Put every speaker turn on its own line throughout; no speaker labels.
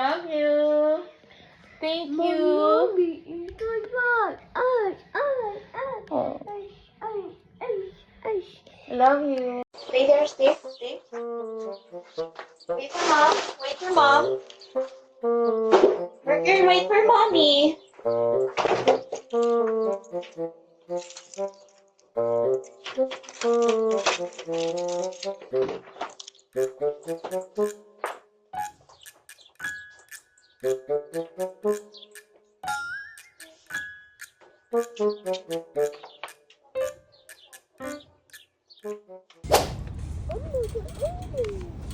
love you. Thank you.
Mommy, you took that.
Oh. Love you. Stay there, stay. Wait for mom. Wait for mom. Mercury, wait for mommy.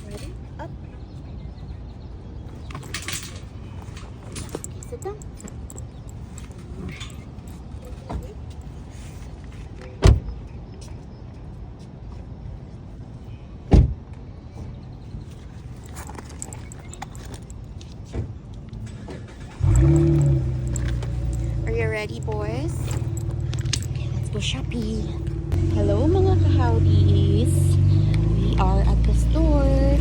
Ready? Up. Sit down. Are you ready, boys? Okay, let's go shopping. Hello, mga kahawdies. We are at the store.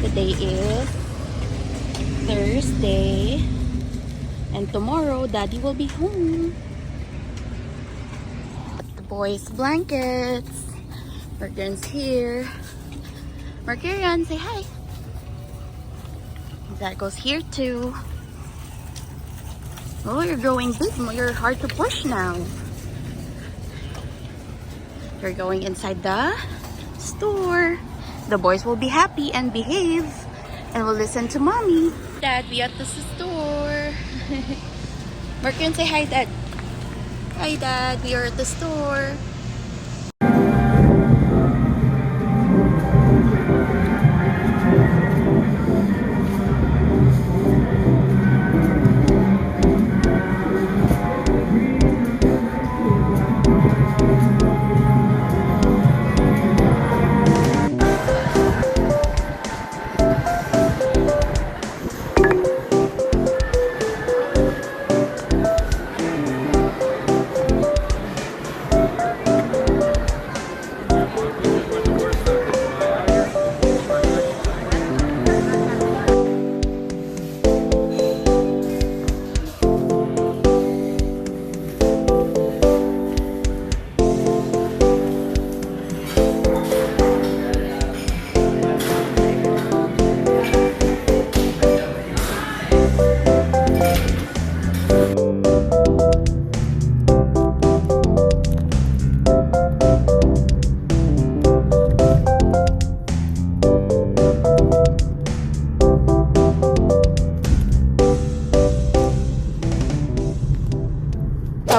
Today is Thursday. And tomorrow, Daddy will be home. The boys' blankets. Mercurian's here. Mercurian, say hi. That goes here too. Oh, you're growing big. You're hard to push now. You're going inside the store. The boys will be happy and behave and will listen to mommy. Dad, we at the store. Mercury, say hi, Dad. Hi, Dad. We are at the store.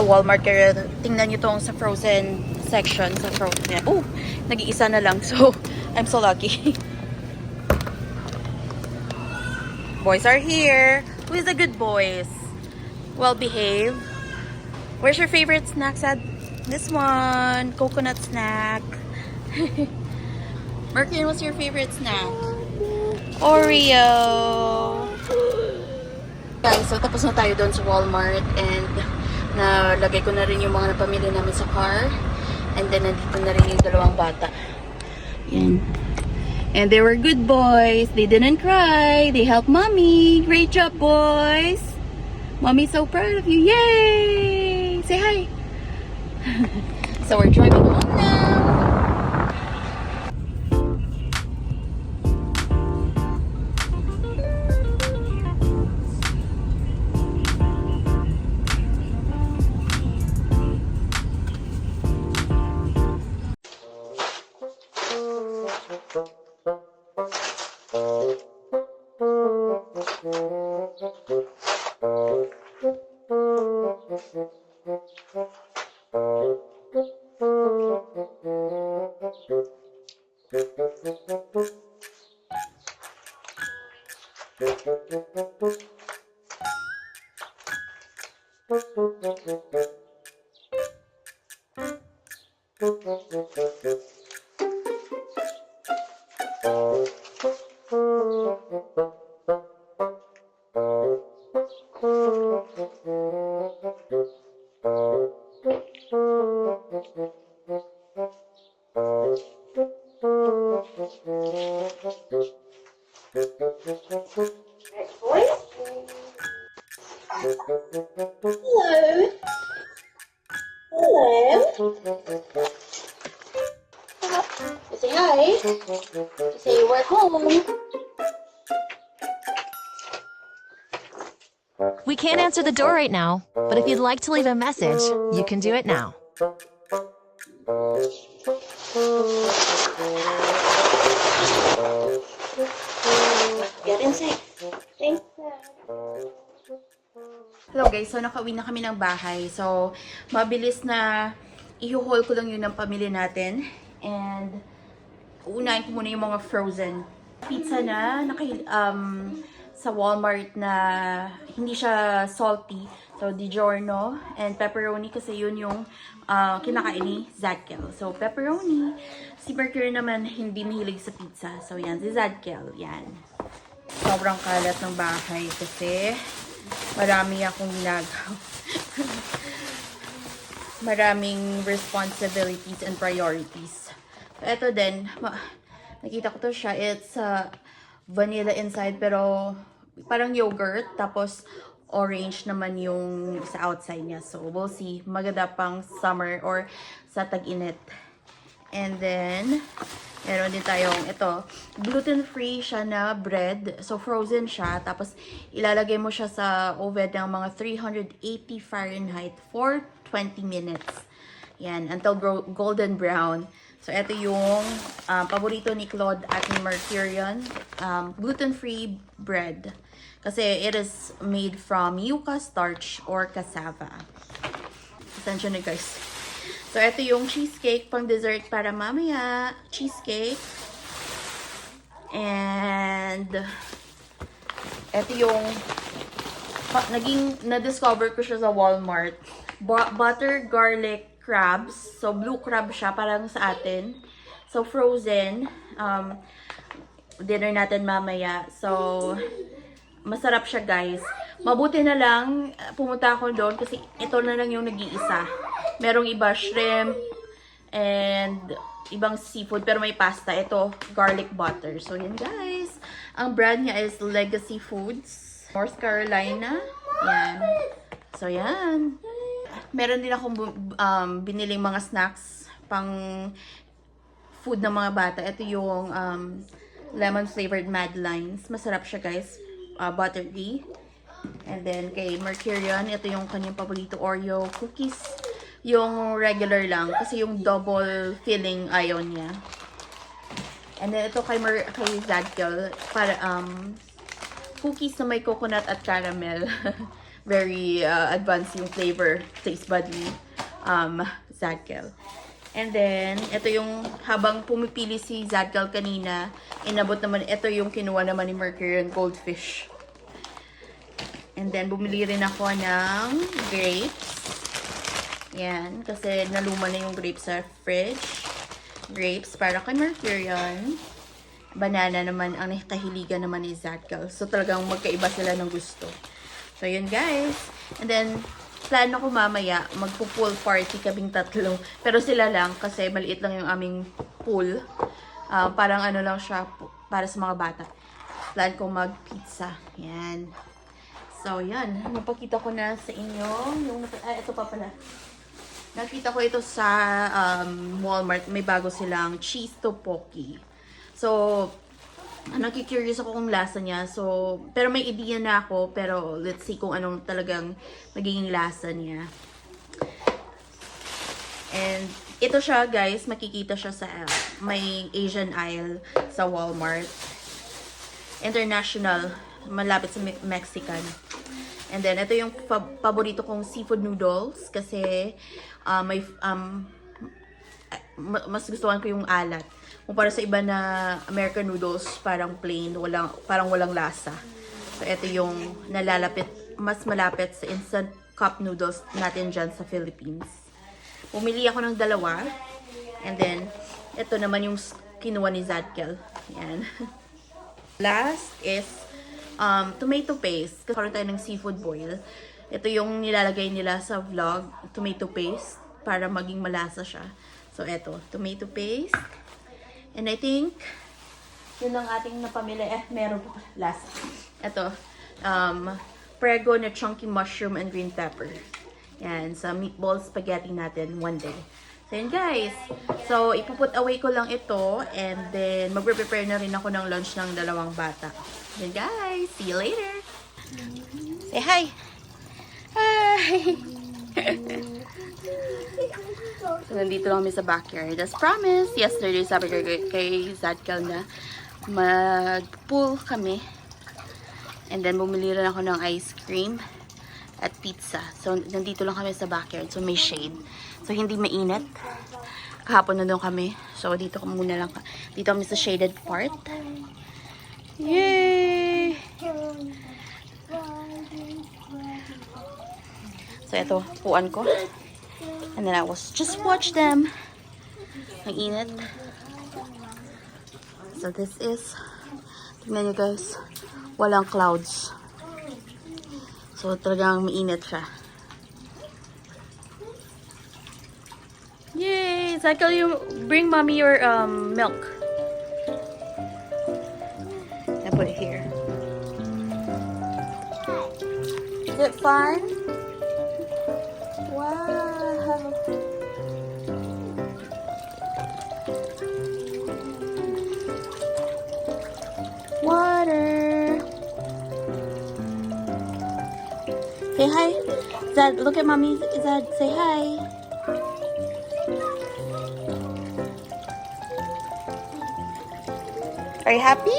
Walmart, kaya tingnan nyo tong sa frozen section, sa frozen. Oh, nag-iisa na lang. So, I'm so lucky. Boys are here. Who is the good boys? Well behaved. Where's your favorite snack, Sad? This one. Coconut snack. Mercury, what's your favorite snack? Oreo. Guys, so tapos na tayo doon sa Walmart and nalagay ko na rin yung mga napamili namin sa car. And then, nandito na rin yung dalawang bata. Yan. And they were good boys. They didn't cry. They helped mommy. Great job, boys. Mommy's so proud of you. Yay! Say hi. So, we're driving home now.
We can't answer the door right now, but if you'd like to leave a message, you can do it now.
Get inside. Thanks.
Hello guys, so nakauwi na kami ng bahay. So, mabilis na i-haul ko lang yun ng pamilya natin. And, uunahin ko muna yung mga frozen pizza na sa Walmart na hindi siya salty. So, DiGiorno and pepperoni kasi yun yung kinakain ni Zadkiel. So, pepperoni. Si Mercury naman hindi mahilig sa pizza. So, yan. Si Zadkiel. Yan. Sobrang kalat ng bahay kasi marami akong ginagawa. Maraming responsibilities and priorities. So, ito din. Nakita ko to siya. It's vanilla inside pero parang yogurt. Tapos orange naman yung sa outside niya. So, we'll see. Maganda pang summer or sa tag-init. And then, meron din tayong ito. Gluten-free siya na bread. So, frozen siya. Tapos, ilalagay mo siya sa oven ng mga 380 Fahrenheit for 20 minutes. Yan. Until golden brown. So, ito yung paborito ni Claude at ni Mercurian. Gluten-free bread. Kasi it is made from yuca starch or cassava. Attention na guys. So, ito yung cheesecake pang dessert para mamaya. Cheesecake. And, ito yung, na-discover ko siya sa Walmart. Butter garlic crabs. So, blue crab siya, parang sa atin. So, frozen. Dinner natin mamaya. So, masarap siya guys. Mabuti na lang pumunta ako doon kasi ito na lang yung nag-iisa. Merong iba shrimp and ibang seafood pero may pasta. Ito garlic butter. So yan guys. Ang brand niya is Legacy Foods. North Carolina. Yan. So yan. Meron din akong biniling mga snacks pang food ng mga bata. Ito yung lemon flavored Madlines. Masarap siya guys. Buttery. And then, kay Mercurian, ito yung kanyang paborito Oreo cookies. Yung regular lang. Kasi yung double filling ayaw niya. And then, ito kay Zadkiel. Para, cookies na may coconut at caramel. Very advanced yung flavor. Taste bud ni Zadkiel. And then, ito yung habang pumipili si Zadkiel kanina, inabot naman, ito yung kinuha naman ni Mercurian goldfish. And then, bumili rin ako ng grapes. Yan, kasi naluma na yung grapes sa fridge. Grapes para kay Mercurian. Banana naman, ang kahiligan naman ni Zadkiel. So, talagang magkaiba sila ng gusto. So, yun guys. And then, plano ko mamaya, magpo-pool party kaming tatlo. Pero sila lang, kasi maliit lang yung aming pool. Parang ano lang siya, para sa mga bata. Plan ko mag-pizza. Yan. So, yan. Mapakita ko na sa inyo. Ito pa pala. Nakita ko ito sa Walmart. May bago silang cheese tteokbokki. So, nakikurious ako kung lasa niya. So, pero may idea na ako. Pero, let's see kung anong talagang magiging lasa niya. And, ito siya, guys. Makikita siya sa may Asian aisle sa Walmart. International. Malapit sa Mexican. And then, ito yung paborito kong seafood noodles. Kasi, mas gustuhan ko yung alat. Kumpara sa iba na American noodles, parang plain, parang walang lasa. So, ito yung mas malapit sa instant cup noodles natin dyan sa Philippines. Pumili ako ng dalawa. And then, ito naman yung kinuha ni Zadkiel. Yan. Last is tomato paste. Karoon tayo ng seafood boil. Ito yung nilalagay nila sa vlog. Tomato paste. Para maging malasa siya. So, ito. Tomato paste. And I think, yun ang ating napamili. Meron pa last. Ito. Prego na chunky mushroom and green pepper. Yan. Sa meatball spaghetti natin one day. So, yun guys. So, ipuput away ko lang ito. And then, magre-prepare na rin ako ng lunch ng dalawang bata. Yun guys. See you later. Say hi. Hi! So, nandito lang kami sa backyard. As promised, yesterday sabi ko kay Zadkel na mag-pool kami. And then, bumili rin ako ng ice cream at pizza. So, nandito lang kami sa backyard. So, may shade. So, hindi mainit. Kahapon na doon kami. So, dito muna lang. Dito kami sa shaded part. Yay! So, ito, puan ko. And then I was just watch them. Ang init. So, this is, tignan nyo guys, walang clouds. So, talagang mainit siya. Yay! Cycle, you bring mommy your milk. I put it here. Is it fun? Wow! Water! Say hi. Zad, look at mommy. Zad, say hi. Are you happy?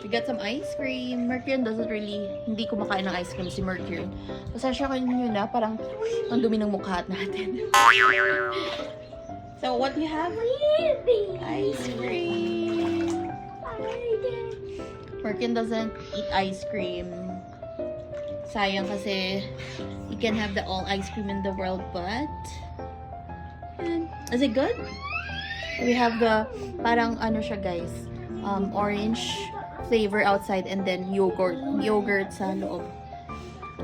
We got some ice cream. Mercury doesn't really, hindi kumakain ng ice cream si Mercury. Pasensya kayo nyo na, parang ang dumi ng mukha natin. So, what do you have? Ice cream. Mercury doesn't eat ice cream. Sayang kasi you can have the all ice cream in the world, but is it good? We have the, parang ano siya guys, orange flavor outside and then yogurt sa loob.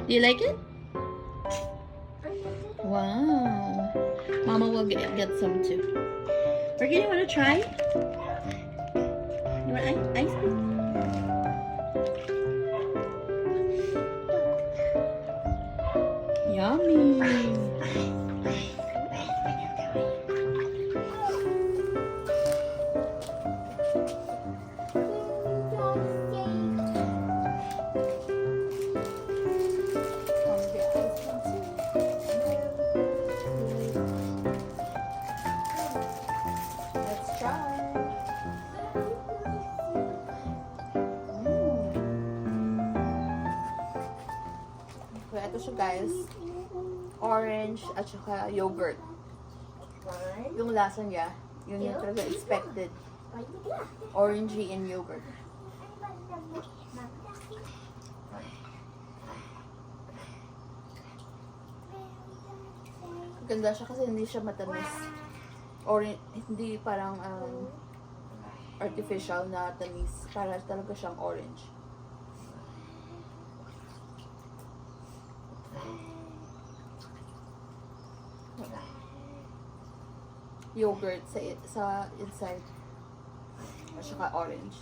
Do you like it? Wow. Mama will get some too. Mercury, you wanna try? You want ice cream? Yummy. So, ito siya guys. Orange at saka yogurt. Yung lasa niya, yun yung talaga expected. Orangey and yogurt. Ganda siya kasi hindi siya matamis. Hindi parang artificial na tamis. Para talaga siyang orange. Yogurt sa inside. At saka orange.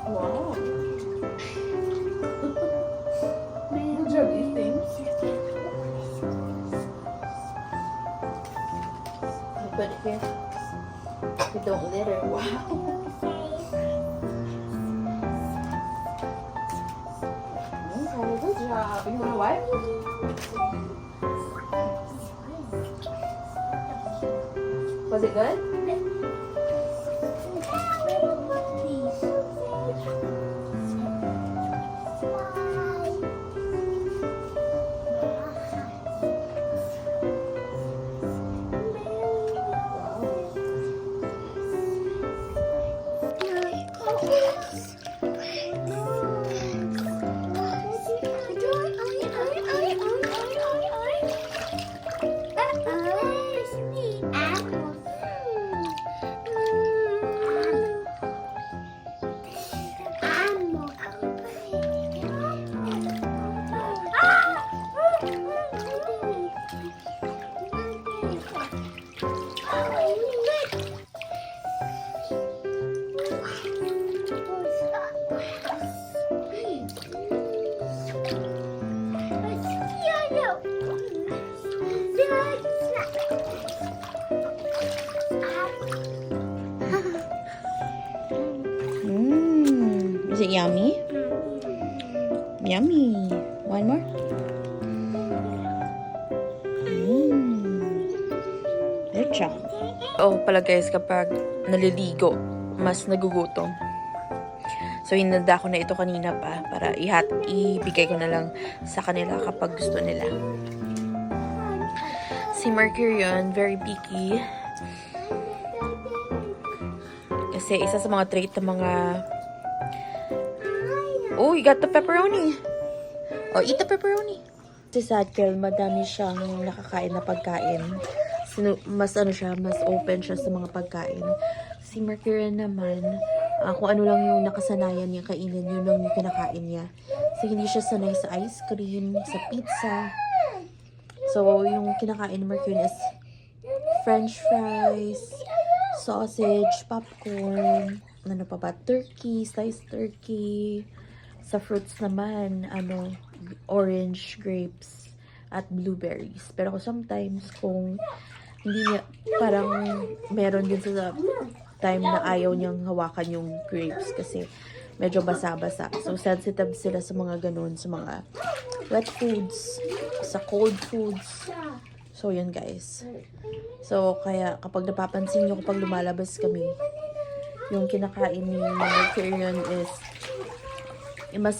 Wow. Good job eating. I put it here. You don't litter. Wow. Okay, good job. You wanna wipe? Was it good? Yummy. One more? Good job. Oh, pala guys, kapag naliligo, mas nagugutom. So, hinanda ko na ito kanina pa para ibigay ko na lang sa kanila kapag gusto nila. Si Mercurion, very picky. Kasi isa sa mga trait ng mga... Oh, you got the pepperoni. Oh, eat the pepperoni. Si Zadkiel, madami siyang nakakain na pagkain. Mas open siya sa mga pagkain. Si Mercurion naman, kung ano lang yung nakasanayan niya kainin, yun lang yung kinakain niya. So, hindi siya sanay sa ice cream, sa pizza. So, yung kinakain ni Mercurion is french fries, sausage, popcorn, ano pa ba, turkey, sliced turkey. Sa fruits naman, orange, grapes, at blueberries. Pero sometimes, kung hindi niya, parang meron din sa time na ayaw niyang hawakan yung grapes kasi medyo basa-basa. So, sensitive sila sa mga ganun, sa mga wet foods, sa cold foods. So, yun guys. So, kaya kapag napapansin niyo kapag lumalabas kami, yung kinakain ni Mercurion is mas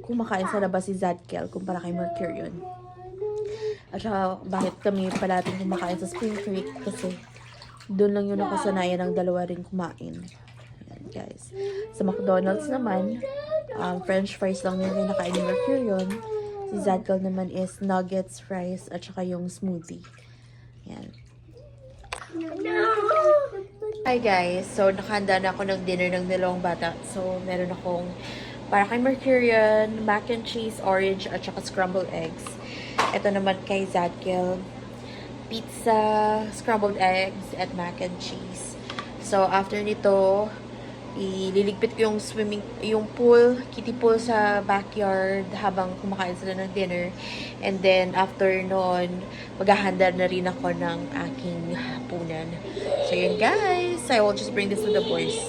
kumakain sa labas si Zadkiel kumpara kay Mercurion. At saka, bakit kami parating kumakain sa Spring Creek? Kasi, doon lang yung nakasanayan ng dalawa rin kumain. Ayan, guys. Sa McDonald's naman, french fries lang yung kinakain ni Mercurion. Si Zadkiel naman is nuggets, fries, at saka yung smoothie. Ayan. Hi guys! So, nakahanda na ako ng dinner ng dalawang bata. So, meron akong para kay Mercurion, mac and cheese, orange, at saka scrambled eggs. Ito naman kay Zadkiel, pizza, scrambled eggs, at mac and cheese. So, after nito, ililigpit ko yung kiddie pool sa backyard habang kumakain sila ng dinner. And then, after nun, maghahanda na rin ako ng aking hapunan. So, yun guys. I will just bring this to the boys.